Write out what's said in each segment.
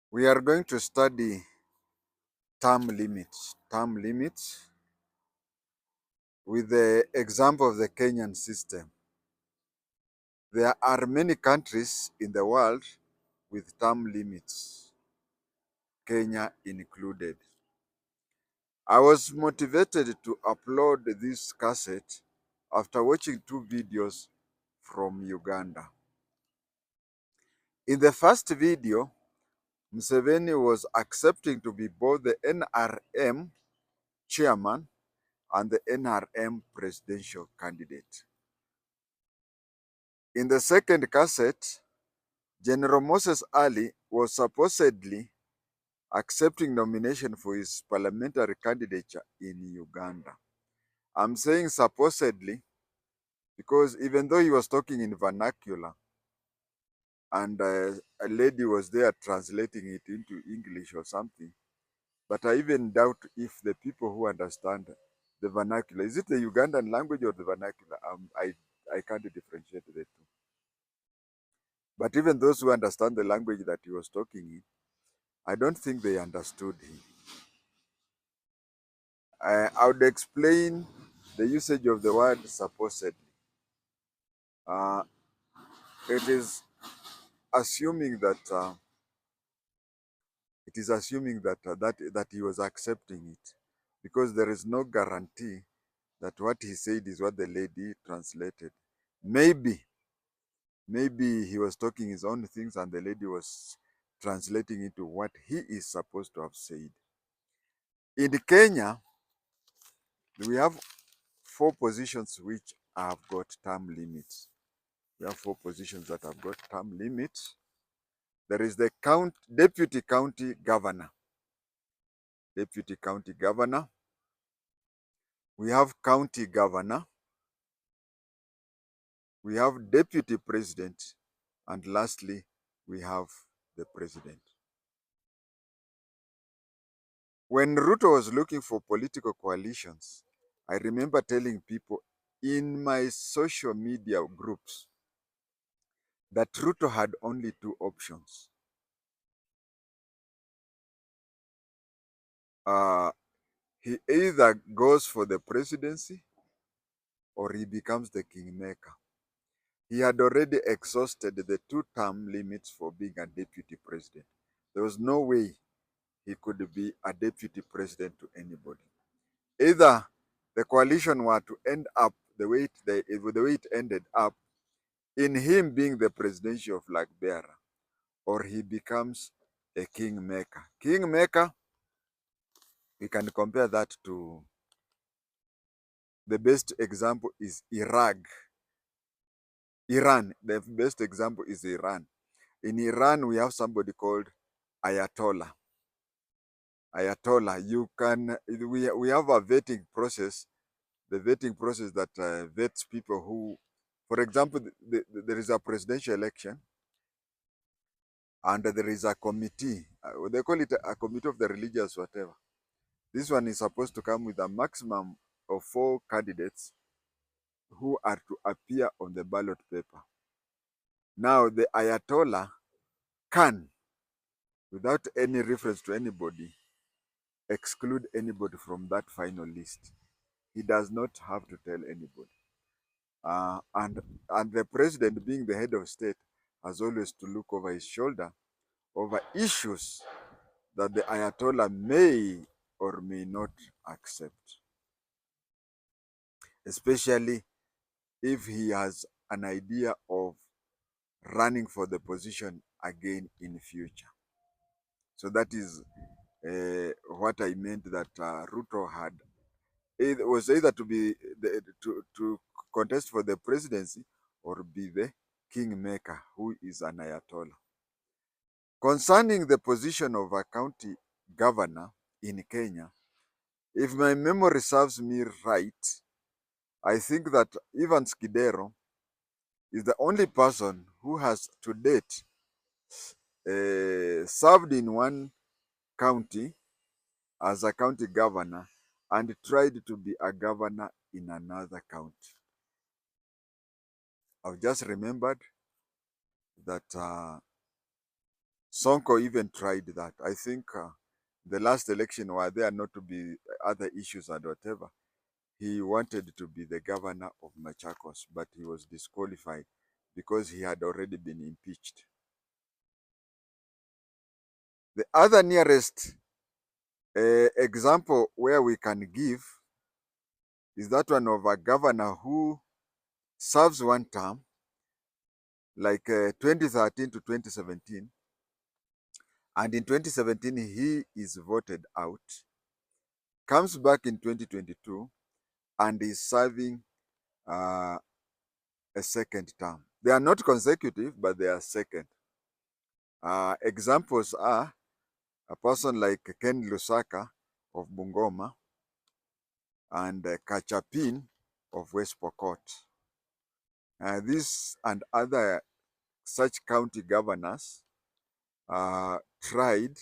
We are going to study term limits. Term limits with the example of the Kenyan system. There are many countries in the world with term limits, Kenya included. I was motivated to upload this cassette after watching two videos from Uganda. In the first video, Museveni was accepting to be both the NRM chairman and the NRM presidential candidate. In the second cassette, General Moses Ali was supposedly accepting nomination for his parliamentary candidature in Uganda. I'm saying supposedly because even though he was talking in vernacular and a lady was there translating it into English or something, but I even doubt if the people who understand the vernacular, is it the Ugandan language or the vernacular? I can't differentiate the two. But even those who understand the language that he was talking in, I don't think they understood him. I would explain the usage of the word supposedly. Uh, it is assuming that that he was accepting it, because there is no guarantee that what he said is what the lady translated. Maybe he was talking his own things and the lady was translating into what he is supposed to have said. In Kenya, we have four positions which have got term limits. We have four positions that have got term limits. There is the deputy county governor. Deputy county governor. We have county governor. We have deputy president. And lastly, we have the president. When Ruto was looking for political coalitions, I remember telling people in my social media groups that Ruto had only two options. He either goes for the presidency or he becomes the kingmaker. He had already exhausted the two-term limits for being a deputy president. There was no way he could be a deputy president to anybody. Either the coalition were to end up the way it ended up, in him being the presidential flag bearer, or he becomes a kingmaker. Kingmaker, we can compare that to, the best example is Iran. The best example is Iran. In Iran, we have somebody called Ayatollah. Ayatollah, we have a vetting process, the vetting process that vets people who, for example, there is a presidential election and there is a committee. They call it a committee of the religious whatever. This one is supposed to come with a maximum of 4 candidates who are to appear on the ballot paper. Now, the Ayatollah can, without any reference to anybody, exclude anybody from that final list. He does not have to tell anybody. And the president, being the head of state, has always to look over his shoulder over issues that the Ayatollah may or may not accept, especially if he has an idea of running for the position again in future. So that is what I meant, that Ruto had was either to be to contest for the presidency or be the kingmaker, who is an Ayatollah. Concerning the position of a county governor in Kenya, if my memory serves me right, I think that Evans Kidero is the only person who has to date served in one county as a county governor and tried to be a governor in another county. I've just remembered that Sonko even tried that. I think the last election were there not to be other issues and whatever. He wanted to be the governor of Machakos, but he was disqualified because he had already been impeached. The other nearest example where we can give is that one of a governor who serves one term, like 2013 to 2017, and in 2017 he is voted out, comes back in 2022 and is serving uh, a second term. They are not consecutive, but they are second. Examples are a person like Ken Lusaka of Bungoma and Kachapin of West Pokot. This and other such county governors tried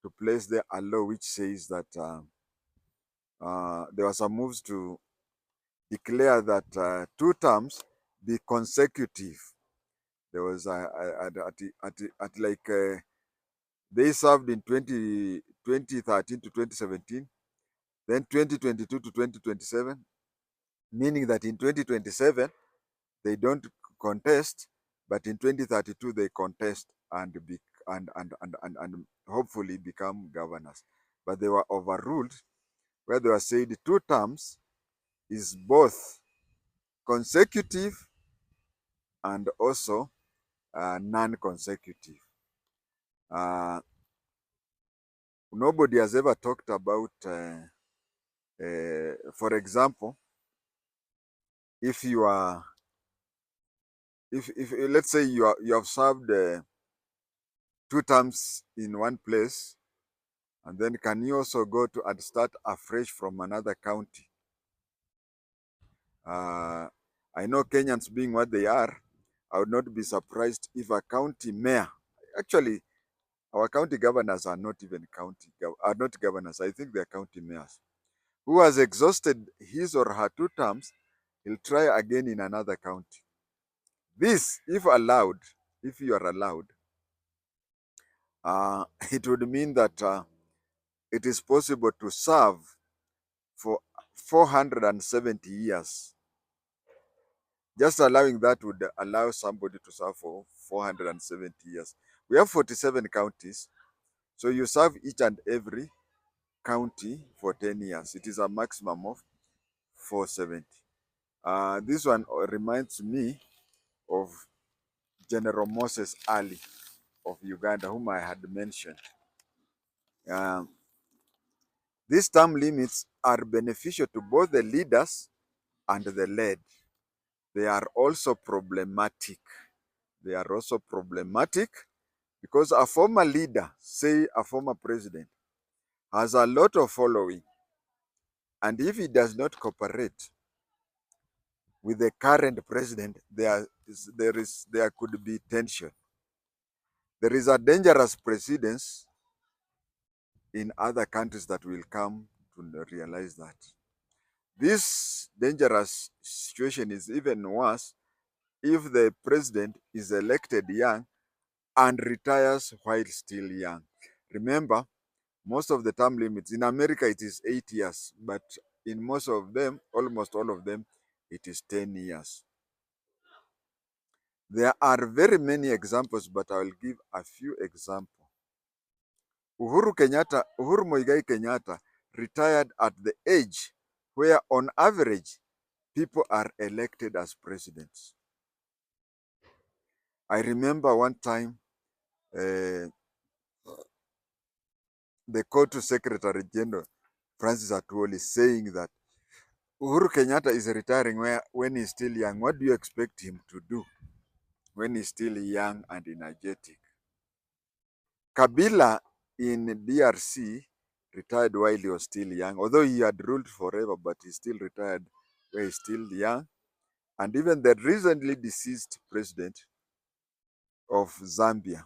to place there a law which says that there were some moves to declare that 2 terms be consecutive. There was at like they served in 2013 to 2017, then 2022 to 2027, meaning that in 2027 they don't contest, but in 2032 they contest and be, and hopefully become governors. But they were overruled where they were said 2 terms is both consecutive and also non-consecutive. Nobody has ever talked about, for example, if you are, if let's say you have served 2 terms in one place, and then can you also go to and start afresh from another county? I know Kenyans being what they are, I would not be surprised if a county mayor, actually, our county governors are not even are not governors. I think they're county mayors, who has exhausted his or her 2 terms, he'll try again in another county. This, if allowed, if you are allowed, it would mean that it is possible to serve for 470 years. Just allowing that would allow somebody to serve for 470 years. We have 47 counties, so you serve each and every county for 10 years. It is a maximum of 470. This one reminds me of General Moses Ali of Uganda, whom I had mentioned. Um, these term limits are beneficial to both the leaders and the led. They are also problematic. They are also problematic because a former leader, say a former president, has a lot of following. And if he does not cooperate with the current president, there could be tension. There is a dangerous precedence in other countries that will come to realize that. This dangerous situation is even worse if the president is elected young and retires while still young. Remember, most of the term limits in America it is 8 years, but in most of them, almost all of them, it is 10 years. There are very many examples, but I will give a few examples. Uhuru Muigai Kenyatta retired at the age where on average people are elected as presidents. I remember one time the Kotu Secretary General Francis Atwoli saying that Uhuru Kenyatta is retiring when he's still young. What do you expect him to do when he's still young and energetic? Kabila in DRC retired while he was still young, although he had ruled forever, but he still retired where he's still young. And even the recently deceased president of Zambia,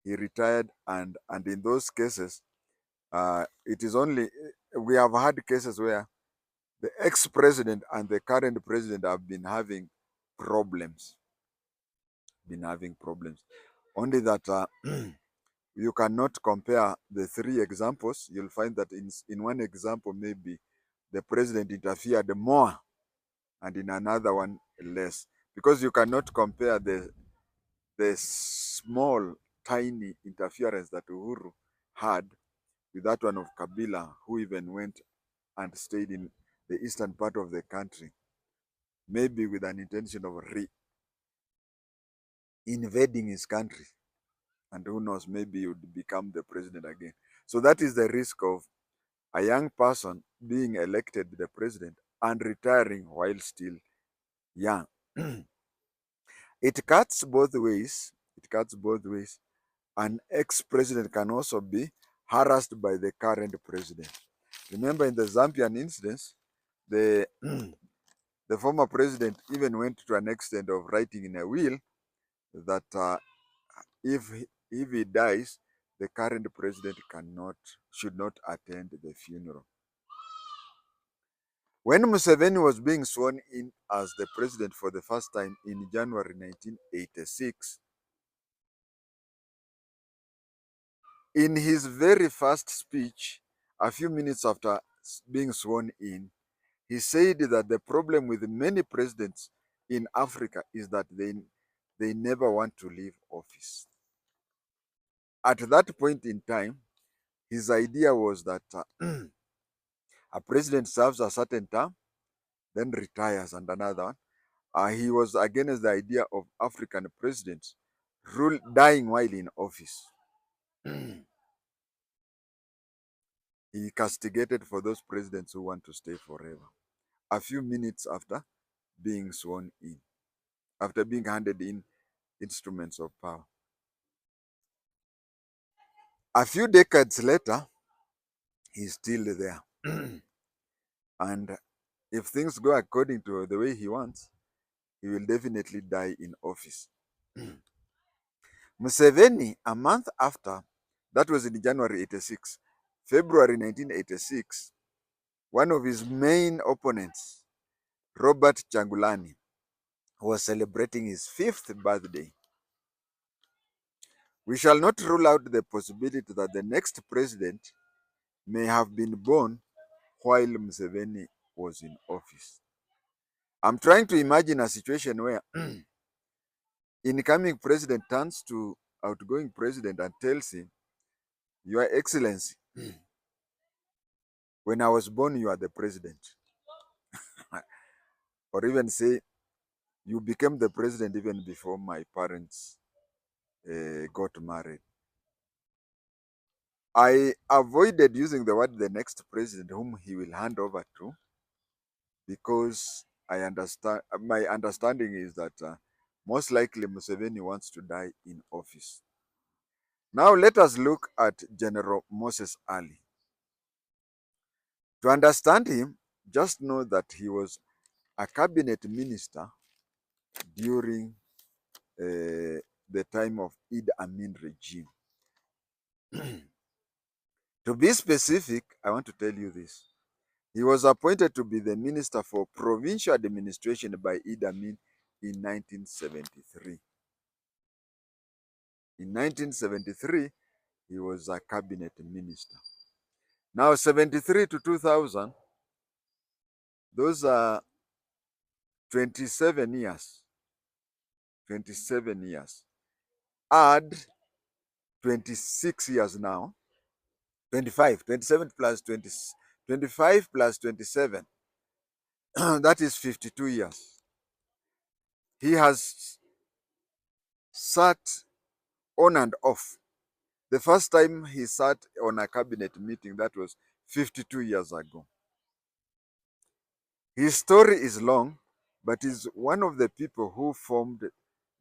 he retired, and in those cases, it is only, we have had cases where the ex-president and the current president have been having problems, only that you cannot compare the three examples. You'll find that in one example, maybe the president interfered more, and in another one, less. Because you cannot compare the small, tiny interference that Uhuru had with that one of Kabila, who even went and stayed in the eastern part of the country, maybe with an intention of invading his country. And who knows, maybe he would become the president again. So that is the risk of a young person being elected the president and retiring while still young. It cuts both ways. It cuts both ways. An ex-president can also be harassed by the current president. Remember, in the Zambian incidents, the the former president even went to an extent of writing in a will that if he dies, the current president should not attend the funeral. When Museveni was being sworn in as the president for the first time in January 1986, in his very first speech, a few minutes after being sworn in, he said that the problem with many presidents in Africa is that they never want to leave office. At that point in time, his idea was that a president serves a certain term, then retires, and another one. He was against the idea of African presidents dying while in office. He castigated for those presidents who want to stay forever. A few minutes after being sworn in, after being handed in instruments of power. A few decades later, he's still there. And if things go according to the way he wants, he will definitely die in office. Museveni, a month after, that was in January 86, February 1986, one of his main opponents, Robert Changulani, was celebrating his 5th birthday. We shall not rule out the possibility that the next president may have been born while Museveni was in office. I'm trying to imagine a situation where incoming president turns to outgoing president and tells him, Your Excellency, when I was born, you are the president. Or even say, you became the president even before my parents got married. I avoided using the word the next president whom he will hand over to, because I understand, my understanding is that most likely Museveni wants to die in office. Now let us look at General Moses Ali. To understand him, just know that he was a cabinet minister during the time of Idi Amin regime. To be specific, I want to tell you this. He was appointed to be the Minister for Provincial Administration by Idi Amin in 1973. In 1973, he was a cabinet minister. Now, 73 to 2000, those are 27 years. 27 years. Add 26 years now. 25, 27 plus 20, 25 plus 27. That is 52 years. He has sat on and off. The first time he sat on a cabinet meeting, that was 52 years ago. His story is long, but he's one of the people who formed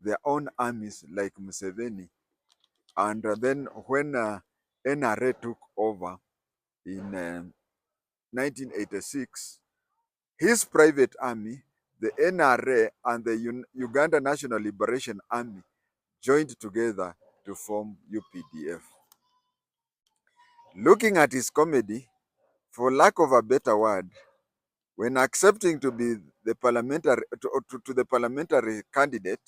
their own armies like Museveni. And then when NRA took over in 1986, his private army, the NRA and the Uganda National Liberation Army, joined together to form UPDF. Looking at his comedy, for lack of a better word, when accepting to be the parliamentary to the parliamentary candidate,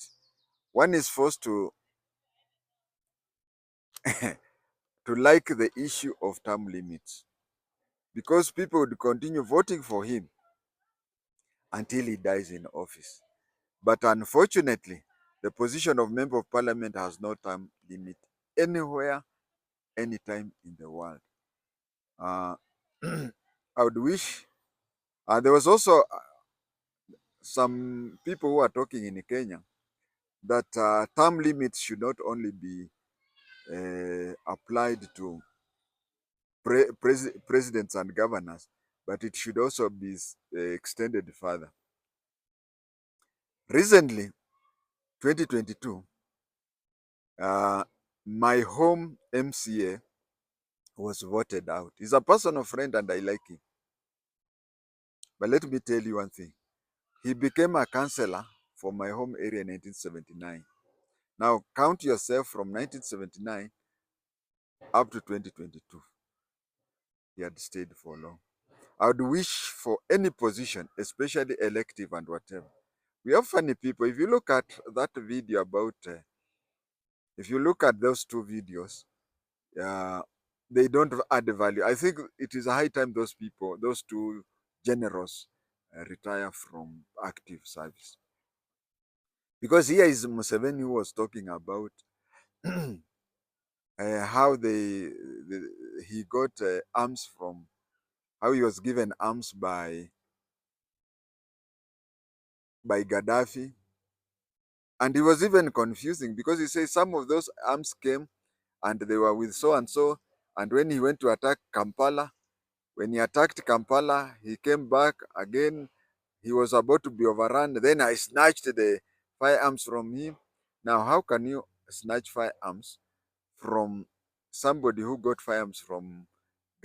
one is forced to to like the issue of term limits, because people would continue voting for him until he dies in office. But unfortunately, the position of member of parliament has no term limit anywhere, anytime in the world. Uh, I would wish. There was also some people who are talking in Kenya that term limits should not only be applied to presidents and governors, but it should also be extended further. Recently, 2022, my home MCA was voted out. He's a personal friend and I like him. But let me tell you one thing. He became a councillor for my home area in 1979. Now count yourself from 1979 up to 2022. He had stayed for long. I would wish for any position, especially elective and whatever. We have funny people. If you look at that video about, if you look at those two videos, uh, they don't add value. I think it is a high time those people, those two generals, retire from active service. Because here is Museveni who was talking about how he got arms from, how he was given arms by Gaddafi. And he was even confusing because he says some of those arms came and they were with so and so. And when he went to attack Kampala, when he attacked Kampala, he came back again. He was about to be overrun. Then I snatched the firearms from him. Now, how can you snatch firearms from somebody who got firearms from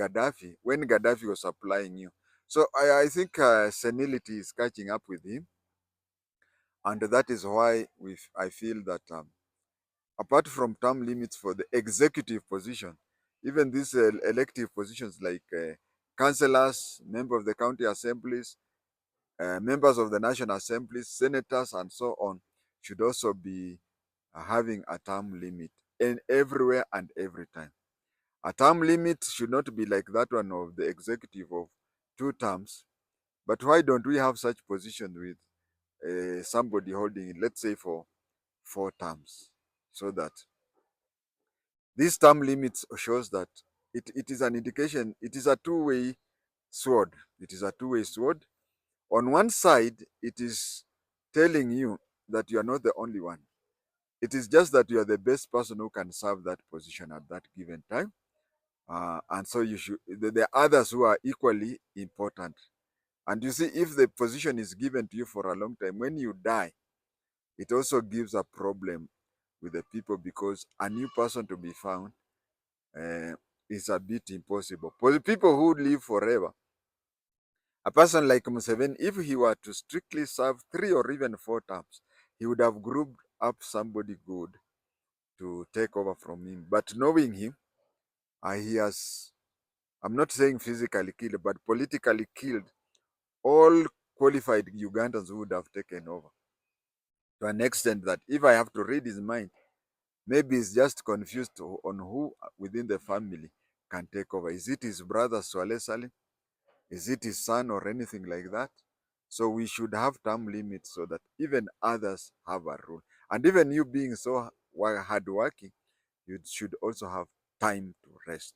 Gaddafi when Gaddafi was supplying you? So I think senility is catching up with him. And that is why I feel that apart from term limits for the executive position, even these elective positions like councillors, members of the county assemblies, members of the national assemblies, senators, and so on, should also be having a term limit in everywhere and every time. A term limit should not be like that one of the executive of 2 terms. But why don't we have such position with somebody holding it, let's say for 4 terms, so that this term limits shows that it is an indication, it is a two-way sword. It is a two-way sword. On one side, it is telling you that you are not the only one. It is just that you are the best person who can serve that position at that given time. And so there are others who are equally important. And you see, if the position is given to you for a long time, when you die, it also gives a problem with the people because a new person to be found uh, is a bit impossible. For the people who live forever, a person like Museveni, if he were to strictly serve 3 or even 4 terms, he would have grouped up somebody good to take over from him. But knowing him, he has, I'm not saying physically killed, but politically killed all qualified Ugandans who would have taken over. To an extent that if I have to read his mind, maybe he's just confused on who within the family can take over. Is it his brother Swale Salim? Is it his son or anything like that? So we should have term limits so that even others have a role. And even you being so hardworking, you should also have time to rest.